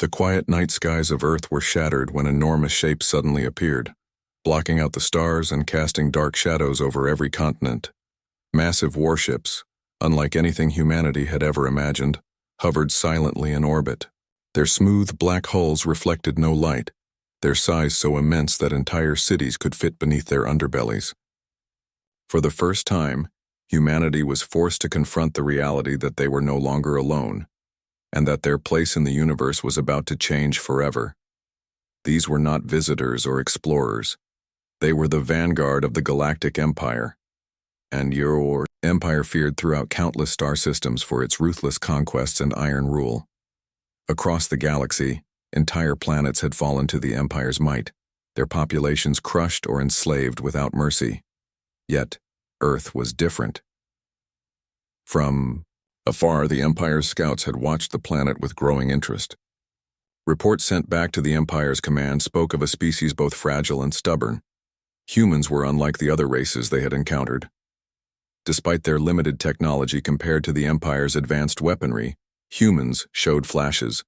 The quiet night skies of Earth were shattered when enormous shapes suddenly appeared, blocking out the stars and casting dark shadows over every continent. Massive warships, unlike anything humanity had ever imagined, hovered silently in orbit. Their smooth black hulls reflected no light, their size so immense that entire cities could fit beneath their underbellies. For the first time, humanity was forced to confront the reality that they were no longer alone, and that their place in the universe was about to change forever. These were not visitors or explorers. They were the vanguard of the Galactic Empire, and your empire feared throughout countless star systems for its ruthless conquests and iron rule. Across the galaxy, entire planets had fallen to the Empire's might, their populations crushed or enslaved without mercy. Yet, Earth was different. From afar, the Empire's scouts had watched the planet with growing interest. Reports sent back to the Empire's command spoke of a species both fragile and stubborn. Humans were unlike the other races they had encountered. Despite their limited technology compared to the Empire's advanced weaponry, humans showed flashes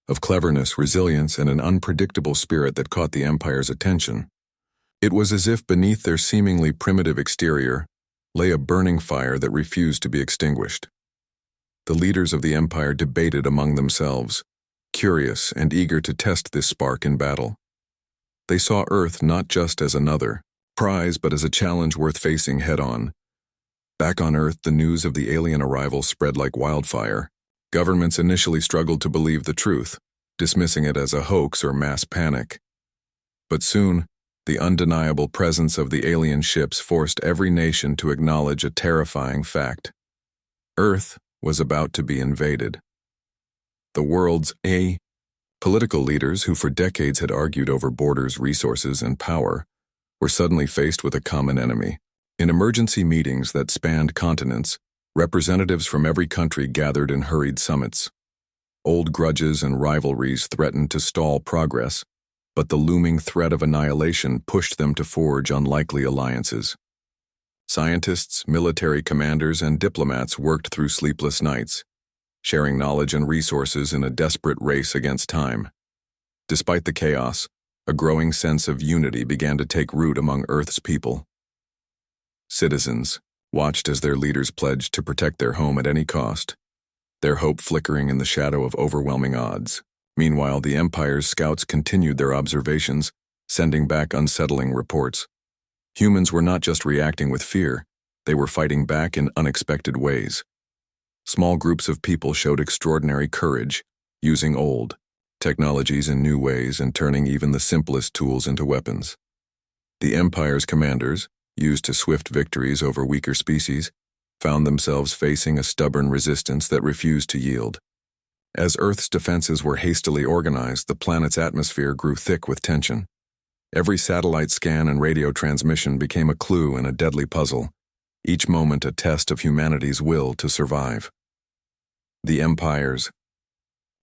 of cleverness, resilience, and an unpredictable spirit that caught the Empire's attention. It was as if beneath their seemingly primitive exterior lay a burning fire that refused to be extinguished. The leaders of the Empire debated among themselves, curious and eager to test this spark in battle. They saw Earth not just as another prize, but as a challenge worth facing head-on. Back on Earth, the news of the alien arrival spread like wildfire. Governments initially struggled to believe the truth, dismissing it as a hoax or mass panic. But soon, the undeniable presence of the alien ships forced every nation to acknowledge a terrifying fact. Earth was about to be invaded. The world's political leaders, who for decades had argued over borders, resources, and power, were suddenly faced with a common enemy. In emergency meetings that spanned continents, representatives from every country gathered in hurried summits. Old grudges and rivalries threatened to stall progress, but the looming threat of annihilation pushed them to forge unlikely alliances. Scientists, military commanders, and diplomats worked through sleepless nights, sharing knowledge and resources in a desperate race against time. Despite the chaos, a growing sense of unity began to take root among Earth's people. Citizens watched as their leaders pledged to protect their home at any cost, their hope flickering in the shadow of overwhelming odds. Meanwhile, the Empire's scouts continued their observations, sending back unsettling reports. Humans were not just reacting with fear, they were fighting back in unexpected ways. Small groups of people showed extraordinary courage, using old technologies in new ways and turning even the simplest tools into weapons. The Empire's commanders, used to swift victories over weaker species, found themselves facing a stubborn resistance that refused to yield. As Earth's defenses were hastily organized, the planet's atmosphere grew thick with tension. Every satellite scan and radio transmission became a clue in a deadly puzzle, each moment a test of humanity's will to survive. The Empire's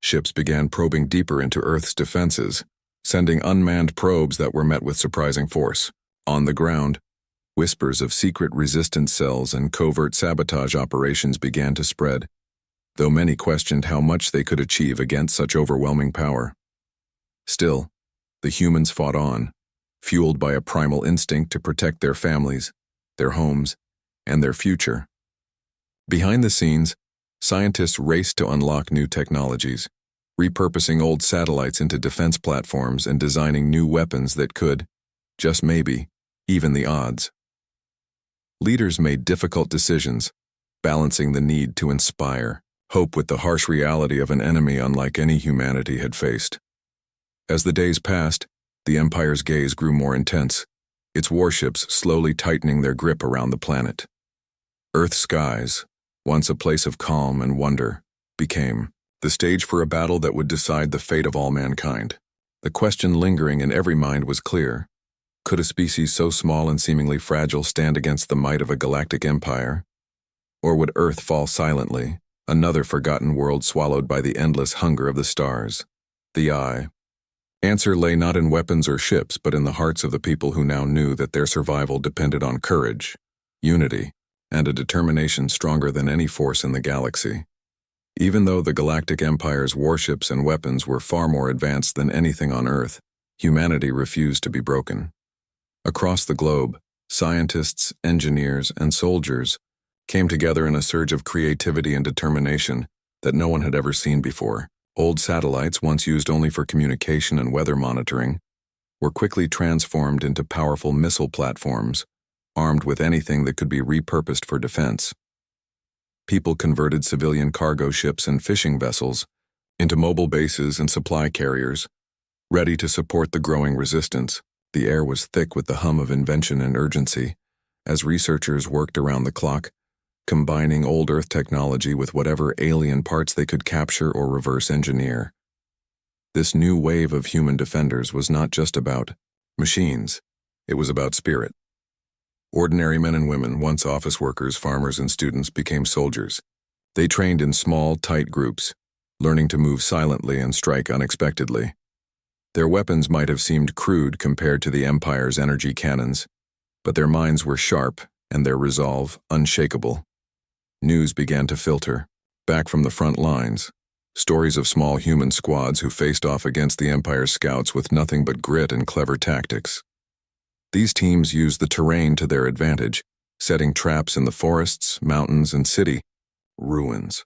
ships began probing deeper into Earth's defenses, sending unmanned probes that were met with surprising force. On the ground, whispers of secret resistance cells and covert sabotage operations began to spread, though many questioned how much they could achieve against such overwhelming power. Still, the humans fought on, fueled by a primal instinct to protect their families, their homes, and their future. Behind the scenes, scientists raced to unlock new technologies, repurposing old satellites into defense platforms and designing new weapons that could, just maybe, even the odds. Leaders made difficult decisions, balancing the need to inspire hope with the harsh reality of an enemy unlike any humanity had faced. As the days passed, the Empire's gaze grew more intense, its warships slowly tightening their grip around the planet. Earth's skies, once a place of calm and wonder, became the stage for a battle that would decide the fate of all mankind. The question lingering in every mind was clear. Could a species so small and seemingly fragile stand against the might of a galactic empire? Or would Earth fall silently, another forgotten world swallowed by the endless hunger of the stars? The answer lay not in weapons or ships, but in the hearts of the people who now knew that their survival depended on courage, unity, and a determination stronger than any force in the galaxy. Even though the Galactic Empire's warships and weapons were far more advanced than anything on Earth, humanity refused to be broken. Across the globe, scientists, engineers, and soldiers came together in a surge of creativity and determination that no one had ever seen before. Old satellites, once used only for communication and weather monitoring, were quickly transformed into powerful missile platforms, armed with anything that could be repurposed for defense. People converted civilian cargo ships and fishing vessels into mobile bases and supply carriers, ready to support the growing resistance. The air was thick with the hum of invention and urgency, as researchers worked around the clock, combining old Earth technology with whatever alien parts they could capture or reverse engineer. This new wave of human defenders was not just about machines, it was about spirit. Ordinary men and women, once office workers, farmers, and students, became soldiers. They trained in small, tight groups, learning to move silently and strike unexpectedly. Their weapons might have seemed crude compared to the Empire's energy cannons, but their minds were sharp and their resolve unshakable. News began to filter, back from the front lines, stories of small human squads who faced off against the Empire's scouts with nothing but grit and clever tactics. These teams used the terrain to their advantage, setting traps in the forests, mountains, and city ruins.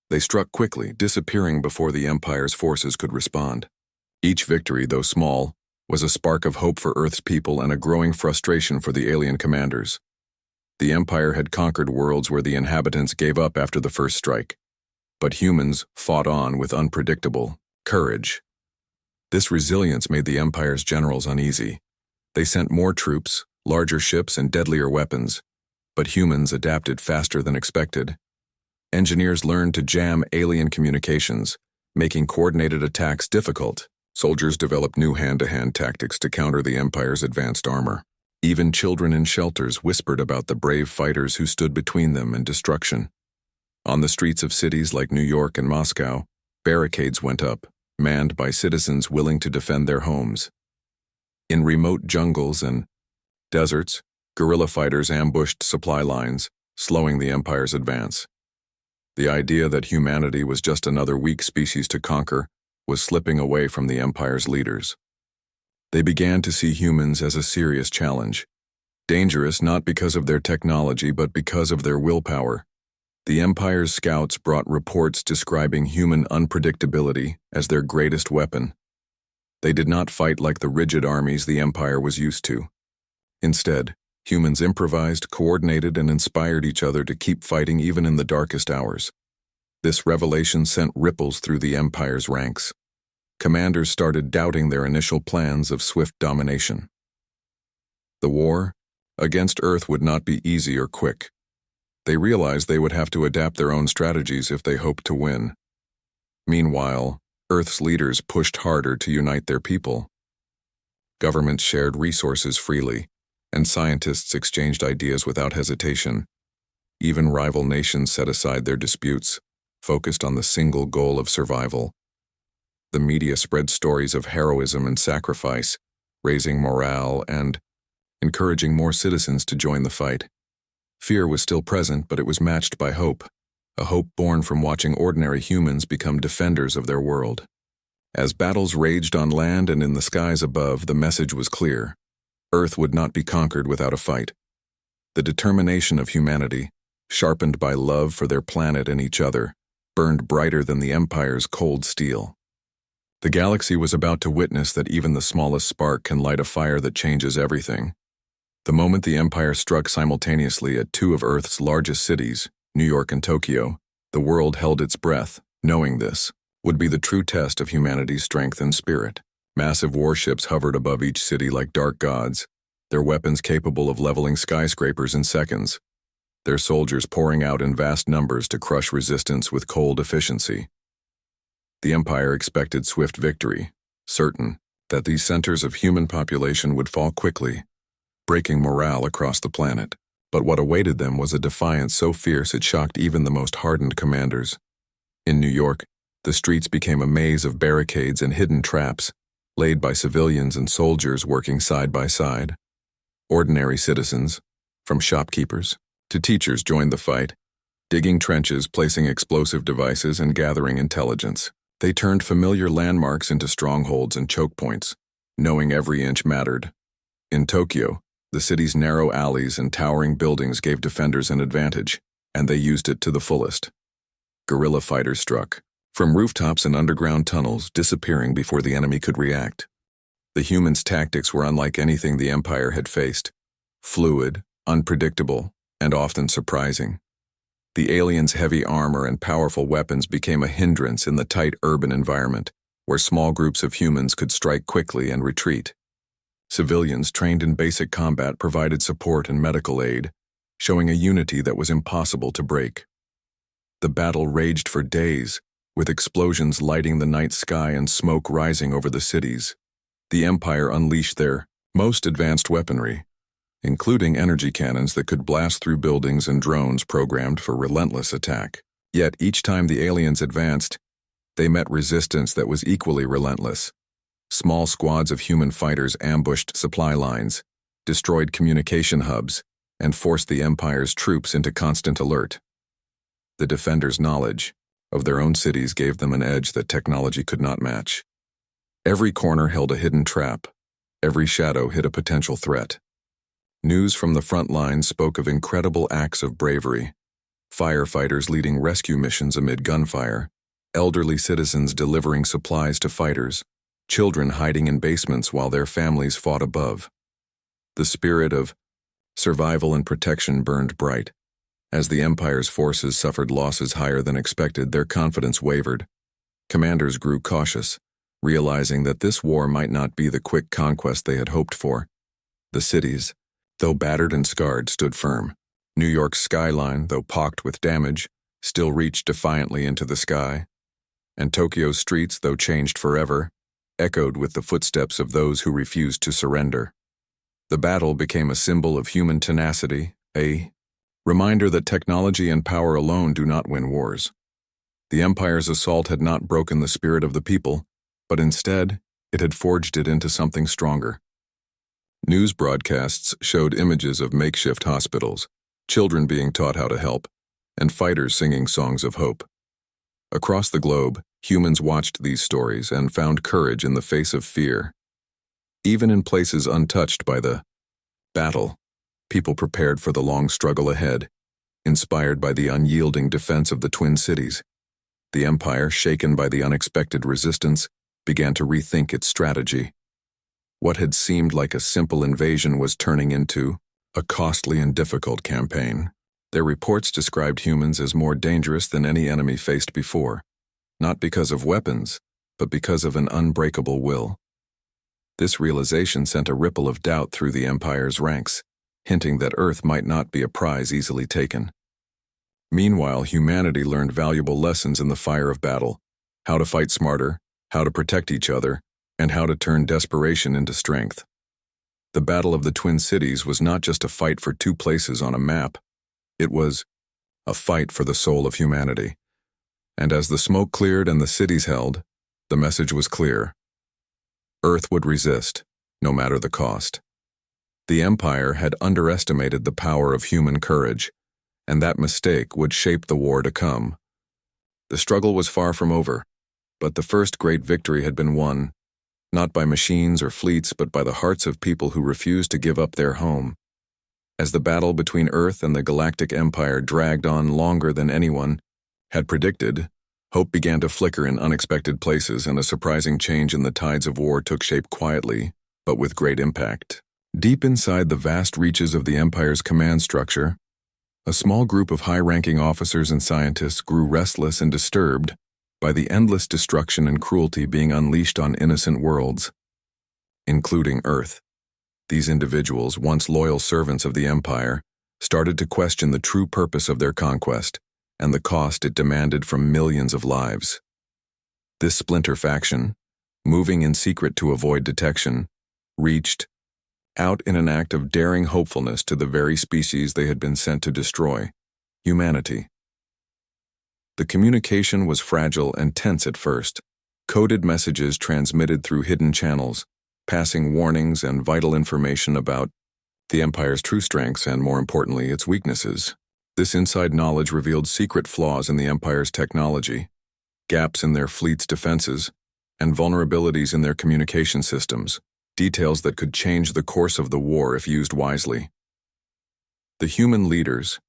They struck quickly, disappearing before the Empire's forces could respond. Each victory, though small, was a spark of hope for Earth's people and a growing frustration for the alien commanders. The Empire had conquered worlds where the inhabitants gave up after the first strike, but humans fought on with unpredictable courage. This resilience made the Empire's generals uneasy. They sent more troops, larger ships, and deadlier weapons, but humans adapted faster than expected. Engineers learned to jam alien communications, making coordinated attacks difficult. Soldiers developed new hand-to-hand tactics to counter the Empire's advanced armor. Even children in shelters whispered about the brave fighters who stood between them and destruction. On the streets of cities like New York and Moscow, barricades went up, manned by citizens willing to defend their homes. In remote jungles and deserts, guerrilla fighters ambushed supply lines, slowing the Empire's advance. The idea that humanity was just another weak species to conquer was slipping away from the Empire's leaders. They began to see humans as a serious challenge, dangerous not because of their technology but because of their willpower. The Empire's scouts brought reports describing human unpredictability as their greatest weapon. They did not fight like the rigid armies the Empire was used to. Instead, humans improvised, coordinated, and inspired each other to keep fighting even in the darkest hours. This revelation sent ripples through the Empire's ranks. Commanders started doubting their initial plans of swift domination. The war against Earth would not be easy or quick. They realized they would have to adapt their own strategies if they hoped to win. Meanwhile, Earth's leaders pushed harder to unite their people. Governments shared resources freely, and scientists exchanged ideas without hesitation. Even rival nations set aside their disputes, focused on the single goal of survival. The media spread stories of heroism and sacrifice, raising morale and encouraging more citizens to join the fight. Fear was still present, but it was matched by hope, a hope born from watching ordinary humans become defenders of their world. As battles raged on land and in the skies above, the message was clear. Earth would not be conquered without a fight. The determination of humanity, sharpened by love for their planet and each other, burned brighter than the Empire's cold steel. The galaxy was about to witness that even the smallest spark can light a fire that changes everything. The moment the Empire struck simultaneously at two of Earth's largest cities, New York and Tokyo, the world held its breath, knowing this would be the true test of humanity's strength and spirit. Massive warships hovered above each city like dark gods, their weapons capable of leveling skyscrapers in seconds, their soldiers pouring out in vast numbers to crush resistance with cold efficiency. The Empire expected swift victory, certain that these centers of human population would fall quickly, breaking morale across the planet. But what awaited them was a defiance so fierce it shocked even the most hardened commanders. In New York, the streets became a maze of barricades and hidden traps, laid by civilians and soldiers working side by side. Ordinary citizens, from shopkeepers to teachers, joined the fight, digging trenches, placing explosive devices, and gathering intelligence. They turned familiar landmarks into strongholds and choke points, knowing every inch mattered. In Tokyo, the city's narrow alleys and towering buildings gave defenders an advantage, and they used it to the fullest. Guerrilla fighters struck, from rooftops and underground tunnels, disappearing before the enemy could react. The humans' tactics were unlike anything the Empire had faced, fluid, unpredictable, and often surprising. The aliens' heavy armor and powerful weapons became a hindrance in the tight urban environment, where small groups of humans could strike quickly and retreat. Civilians trained in basic combat provided support and medical aid, showing a unity that was impossible to break. The battle raged for days, with explosions lighting the night sky and smoke rising over the cities. The Empire unleashed their most advanced weaponry, including energy cannons that could blast through buildings and drones programmed for relentless attack. Yet each time the aliens advanced, they met resistance that was equally relentless. Small squads of human fighters ambushed supply lines, destroyed communication hubs, and forced the Empire's troops into constant alert. The defenders' knowledge of their own cities gave them an edge that technology could not match. Every corner held a hidden trap. Every shadow hid a potential threat. News from the front lines spoke of incredible acts of bravery. Firefighters leading rescue missions amid gunfire, elderly citizens delivering supplies to fighters, children hiding in basements while their families fought above. The spirit of survival and protection burned bright. As the Empire's forces suffered losses higher than expected, their confidence wavered. Commanders grew cautious, realizing that this war might not be the quick conquest they had hoped for. The cities, though battered and scarred, stood firm. New York's skyline, though pocked with damage, still reached defiantly into the sky. And Tokyo's streets, though changed forever, echoed with the footsteps of those who refused to surrender. The battle became a symbol of human tenacity, a reminder that technology and power alone do not win wars. The Empire's assault had not broken the spirit of the people, but instead, it had forged it into something stronger. News broadcasts showed images of makeshift hospitals, children being taught how to help, and fighters singing songs of hope. Across the globe, humans watched these stories and found courage in the face of fear. Even in places untouched by the battle, people prepared for the long struggle ahead, inspired by the unyielding defense of the Twin Cities. The Empire, shaken by the unexpected resistance, began to rethink its strategy. What had seemed like a simple invasion was turning into a costly and difficult campaign. Their reports described humans as more dangerous than any enemy faced before, not because of weapons, but because of an unbreakable will. This realization sent a ripple of doubt through the Empire's ranks, hinting that Earth might not be a prize easily taken. Meanwhile, humanity learned valuable lessons in the fire of battle: how to fight smarter, how to protect each other, and how to turn desperation into strength. The Battle of the Twin Cities was not just a fight for two places on a map. It was a fight for the soul of humanity. And as the smoke cleared and the cities held, the message was clear. Earth would resist, no matter the cost. The Empire had underestimated the power of human courage, and that mistake would shape the war to come. The struggle was far from over, but the first great victory had been won, not by machines or fleets, but by the hearts of people who refused to give up their home. As the battle between Earth and the Galactic Empire dragged on longer than anyone had predicted, hope began to flicker in unexpected places, and a surprising change in the tides of war took shape quietly, but with great impact. Deep inside the vast reaches of the Empire's command structure, a small group of high-ranking officers and scientists grew restless and disturbed by the endless destruction and cruelty being unleashed on innocent worlds, including Earth. These individuals, once loyal servants of the Empire, started to question the true purpose of their conquest and the cost it demanded from millions of lives. This splinter faction, moving in secret to avoid detection, reached out in an act of daring hopefulness to the very species they had been sent to destroy: humanity. The communication was fragile and tense at first, coded messages transmitted through hidden channels, passing warnings and vital information about the Empire's true strengths and, more importantly, its weaknesses. This inside knowledge revealed secret flaws in the Empire's technology, gaps in their fleet's defenses, and vulnerabilities in their communication systems, details that could change the course of the war if used wisely. The human leaders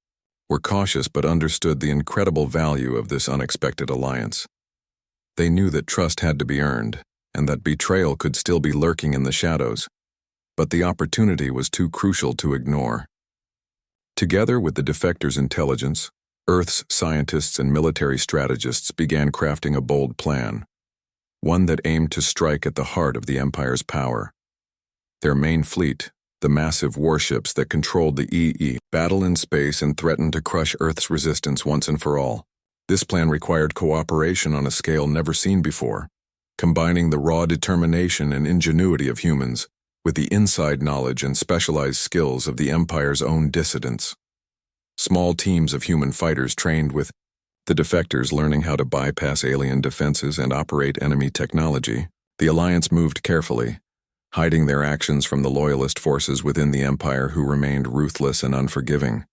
were cautious but understood the incredible value of this unexpected alliance. They knew that trust had to be earned, and that betrayal could still be lurking in the shadows, but the opportunity was too crucial to ignore. Together with the defectors' intelligence, Earth's scientists and military strategists began crafting a bold plan, one that aimed to strike at the heart of the Empire's power. Their main fleet, the massive warships that controlled the EE, battled in space and threatened to crush Earth's resistance once and for all. This plan required cooperation on a scale never seen before, combining the raw determination and ingenuity of humans with the inside knowledge and specialized skills of the Empire's own dissidents. Small teams of human fighters trained with the defectors learning how to bypass alien defenses and operate enemy technology. The Alliance moved carefully, hiding their actions from the loyalist forces within the Empire who remained ruthless and unforgiving.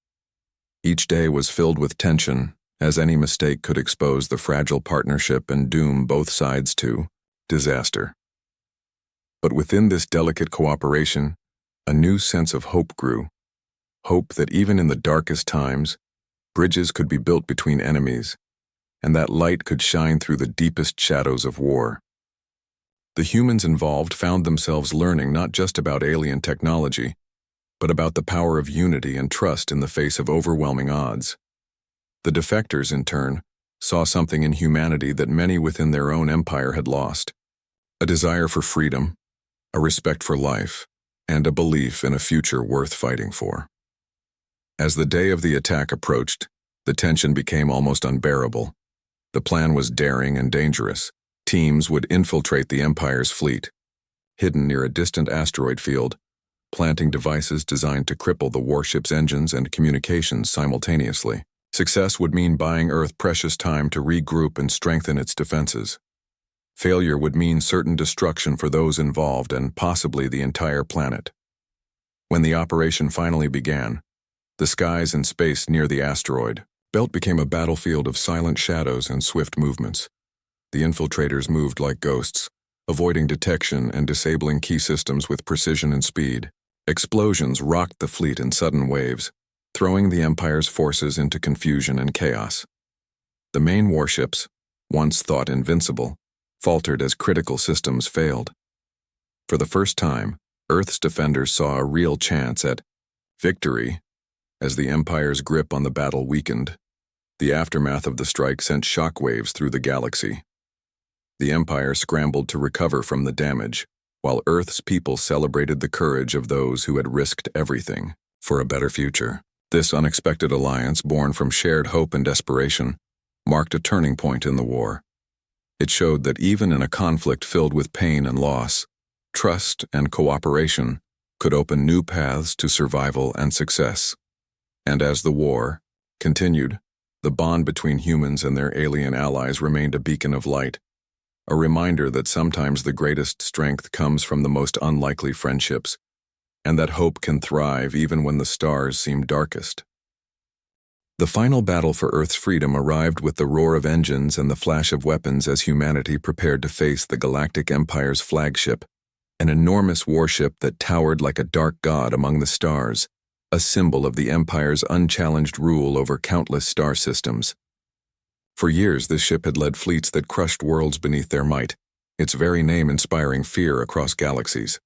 Each day was filled with tension, as any mistake could expose the fragile partnership and doom both sides to disaster. But within this delicate cooperation, a new sense of hope grew. Hope that even in the darkest times, bridges could be built between enemies, and that light could shine through the deepest shadows of war. The humans involved found themselves learning not just about alien technology, but about the power of unity and trust in the face of overwhelming odds. The defectors, in turn, saw something in humanity that many within their own empire had lost: a desire for freedom, a respect for life, and a belief in a future worth fighting for. As the day of the attack approached, the tension became almost unbearable. The plan was daring and dangerous. Teams would infiltrate the Empire's fleet, hidden near a distant asteroid field, planting devices designed to cripple the warship's engines and communications simultaneously. Success would mean buying Earth precious time to regroup and strengthen its defenses. Failure would mean certain destruction for those involved and possibly the entire planet. When the operation finally began, the skies and space near the asteroid belt became a battlefield of silent shadows and swift movements. The infiltrators moved like ghosts, avoiding detection and disabling key systems with precision and speed. Explosions rocked the fleet in sudden waves, throwing the Empire's forces into confusion and chaos. The main warships, once thought invincible, faltered as critical systems failed. For the first time, Earth's defenders saw a real chance at victory as the Empire's grip on the battle weakened. The aftermath of the strike sent shockwaves through the galaxy. The Empire scrambled to recover from the damage, while Earth's people celebrated the courage of those who had risked everything for a better future. This unexpected alliance, born from shared hope and desperation, marked a turning point in the war. It showed that even in a conflict filled with pain and loss, trust and cooperation could open new paths to survival and success. And as the war continued, the bond between humans and their alien allies remained a beacon of light, a reminder that sometimes the greatest strength comes from the most unlikely friendships, and that hope can thrive even when the stars seem darkest. The final battle for Earth's freedom arrived with the roar of engines and the flash of weapons as humanity prepared to face the Galactic Empire's flagship, an enormous warship that towered like a dark god among the stars, a symbol of the Empire's unchallenged rule over countless star systems. For years, this ship had led fleets that crushed worlds beneath their might, its very name inspiring fear across galaxies.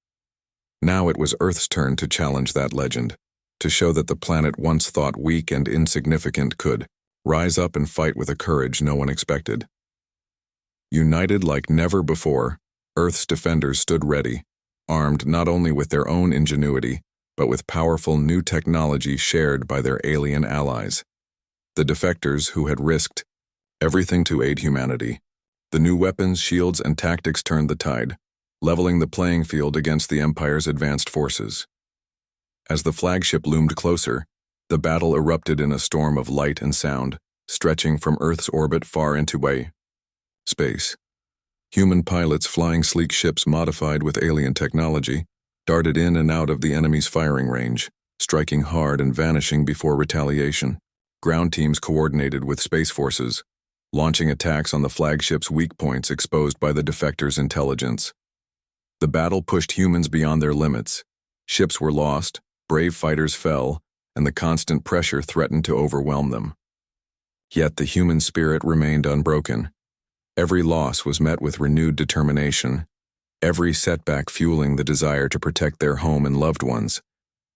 Now it was Earth's turn to challenge that legend, to show that the planet once thought weak and insignificant could rise up and fight with a courage no one expected. United like never before, Earth's defenders stood ready, armed not only with their own ingenuity, but with powerful new technology shared by their alien allies. The defectors who had risked everything to aid humanity. The new weapons, shields, and tactics turned the tide, leveling the playing field against the Empire's advanced forces. As the flagship loomed closer, the battle erupted in a storm of light and sound, stretching from Earth's orbit far into space. Human pilots flying sleek ships modified with alien technology darted in and out of the enemy's firing range, striking hard and vanishing before retaliation. Ground teams coordinated with space forces, launching attacks on the flagship's weak points exposed by the defectors' intelligence. The battle pushed humans beyond their limits. Ships were lost, brave fighters fell, and the constant pressure threatened to overwhelm them. Yet the human spirit remained unbroken. Every loss was met with renewed determination, every setback fueling the desire to protect their home and loved ones.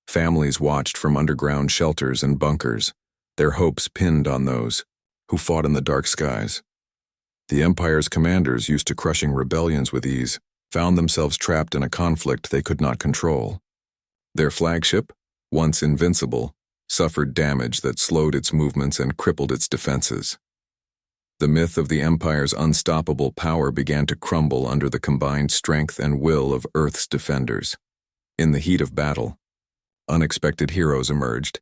Families watched from underground shelters and bunkers, their hopes pinned on those who fought in the dark skies. The Empire's commanders, used to crushing rebellions with ease, found themselves trapped in a conflict they could not control. Their flagship, once invincible, suffered damage that slowed its movements and crippled its defenses. The myth of the Empire's unstoppable power began to crumble under the combined strength and will of Earth's defenders. In the heat of battle, unexpected heroes emerged.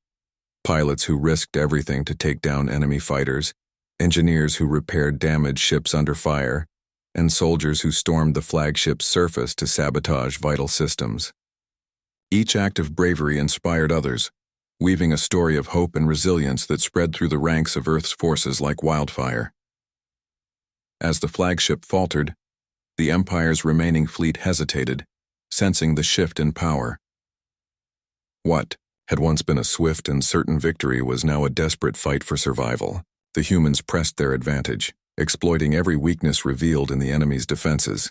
Pilots who risked everything to take down enemy fighters, engineers who repaired damaged ships under fire, and soldiers who stormed the flagship's surface to sabotage vital systems. Each act of bravery inspired others, weaving a story of hope and resilience that spread through the ranks of Earth's forces like wildfire. As the flagship faltered, the Empire's remaining fleet hesitated, sensing the shift in power. What had once been a swift and certain victory was now a desperate fight for survival. The humans pressed their advantage, exploiting every weakness revealed in the enemy's defenses.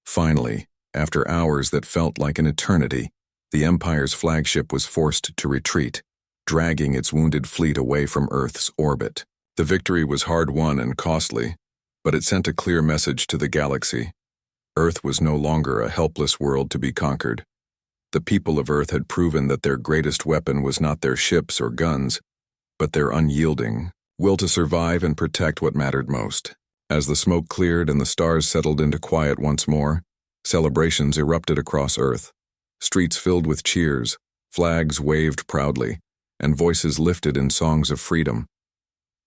Finally, after hours that felt like an eternity, the Empire's flagship was forced to retreat, dragging its wounded fleet away from Earth's orbit. The victory was hard-won and costly, but it sent a clear message to the galaxy. Earth was no longer a helpless world to be conquered. The people of Earth had proven that their greatest weapon was not their ships or guns, but their unyielding will to survive and protect what mattered most. As the smoke cleared and the stars settled into quiet once more, celebrations erupted across Earth. Streets filled with cheers, flags waved proudly, and voices lifted in songs of freedom.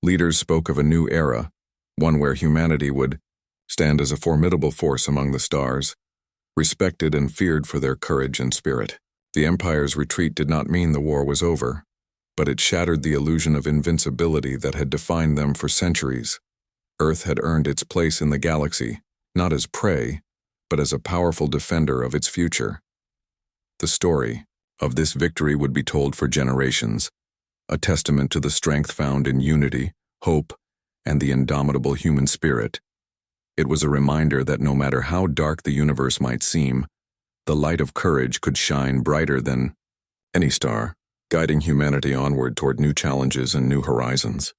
Leaders spoke of a new era, one where humanity would stand as a formidable force among the stars, respected and feared for their courage and spirit. The Empire's retreat did not mean the war was over, but it shattered the illusion of invincibility that had defined them for centuries. Earth had earned its place in the galaxy, not as prey, but as a powerful defender of its future. The story of this victory would be told for generations, a testament to the strength found in unity, hope, and the indomitable human spirit. It was a reminder that no matter how dark the universe might seem, the light of courage could shine brighter than any star, guiding humanity onward toward new challenges and new horizons.